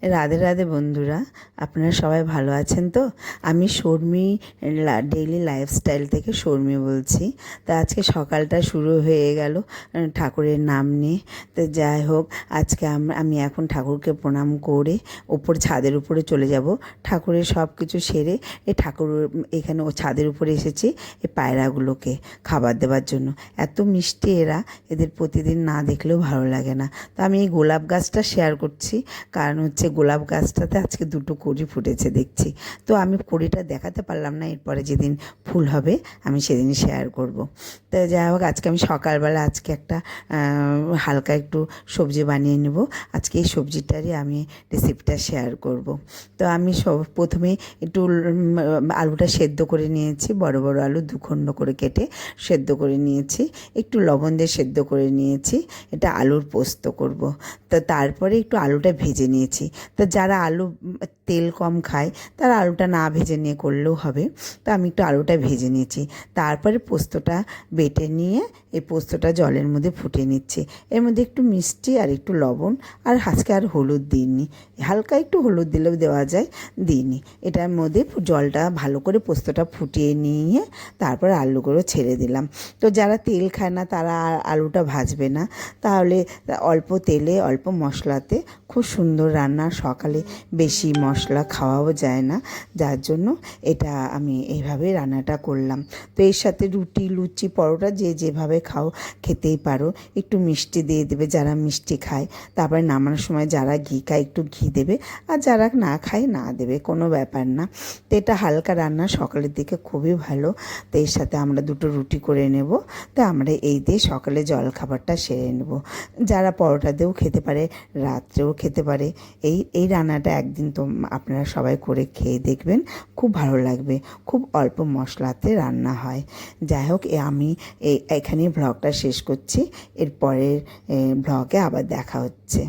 রাধে রাধে বন্ধুরা, আপনারা সবাই ভালো আছেন তো? আমি শর্মি ডেইলি লাইফস্টাইল থেকে শর্মি বলছি। তা আজকে সকালটা শুরু হয়ে গেল ঠাকুরের নাম নিয়ে। তো যাই হোক, আজকে আমি এখন ঠাকুরকে প্রণাম করে ছাদের উপরে চলে যাব। ঠাকুরের সব কিছু সেরে ঠাকুর এখানে ছাদের উপরে এসেছি এই পায়রাগুলোকে খাবার দেওয়ার জন্য। এত মিষ্টি এরা, এদের প্রতিদিন না দেখলেও ভালো লাগে না। তো আমি এই গোলাপ গাছটা শেয়ার করছি, কারণ হচ্ছে গোলাপ গাছটাতে আজকে দুটো কড়ি ফুটেছে দেখছি। তো আমি কড়িটা দেখাতে পারলাম না, এরপরে যেদিন ফুল হবে আমি সেদিন শেয়ার করব। তো যাই হোক, আজকে আমি সকালবেলা একটা হালকা একটু সবজি বানিয়ে নেব। আজকে এই সবজিটারই আমি রেসিপিটা শেয়ার করব। তো আমি প্রথমে একটু আলুটা সেদ্ধ করে নিয়েছি, বড় বড় আলু দুখণ্ড করে কেটে সেদ্ধ করে নিয়েছি, একটু লবণ দিয়ে সেদ্ধ করে নিয়েছি। এটা আলুর পোস্ত করব। তো তারপরে একটু আলুটা ভেজে নিয়েছি। তো যারা আলু তেল কম খায় তারা আলুটা না ভেজে নিয়ে করলেও হবে। তো আমি একটু আলুটা ভেজে নিয়েছি। তারপরে পোস্তটা বেটে নিয়ে এই পোস্তটা জলের মধ্যে ফুটিয়ে নিচ্ছি। এর মধ্যে একটু মিষ্টি আর একটু লবণ, আর আজকে আর হলুদ দিইনি, হালকা একটু হলুদ দিলেও দেওয়া যায়, দিইনি। এটার মধ্যে জলটা ভালো করে পোস্তটা ফুটিয়ে নিয়ে তারপর আলুগুলো ছেড়ে দিলাম। তো যারা তেল খায় না তারা আলুটা ভাজবে না, তাহলে অল্প তেলে অল্প মশলাতে খুব সুন্দর রান্না। সকালে বেশি মশলা খাওয়াও যায় না, যার জন্য এটা আমি এইভাবে রান্নাটা করলাম। তো এর সাথে রুটি, লুচি, পরোটা যে যেভাবে খাও খেতেই পারো। একটু মিষ্টি দিয়ে দেবে যারা মিষ্টি খায়, তারপরে নামানোর সময় যারা ঘি খায় একটু ঘি দেবে, আর যারা না খায় না দেবে, কোনো ব্যাপার না। তো এটা হালকা রান্না, সকালের দিকে খুবই ভালো। তো এর সাথে আমরা দুটো রুটি করে নেব। তো আমরা এই দিয়ে সকালে জলখাবারটা সেরে নেব। যারা পরোটা দিয়েও খেতে পারে, রাত্রেও খেতে পারে। এই রান্নাটা একদিন তো আপনারা সবাই করে খেয়ে দেখবেন, খুব ভালো লাগবে। খুব অল্প মশলাতে রান্না হয়। যাই হোক, আমি এখানেই ব্লগটা শেষ করছি। এরপরের ব্লগে আবার দেখা হচ্ছে।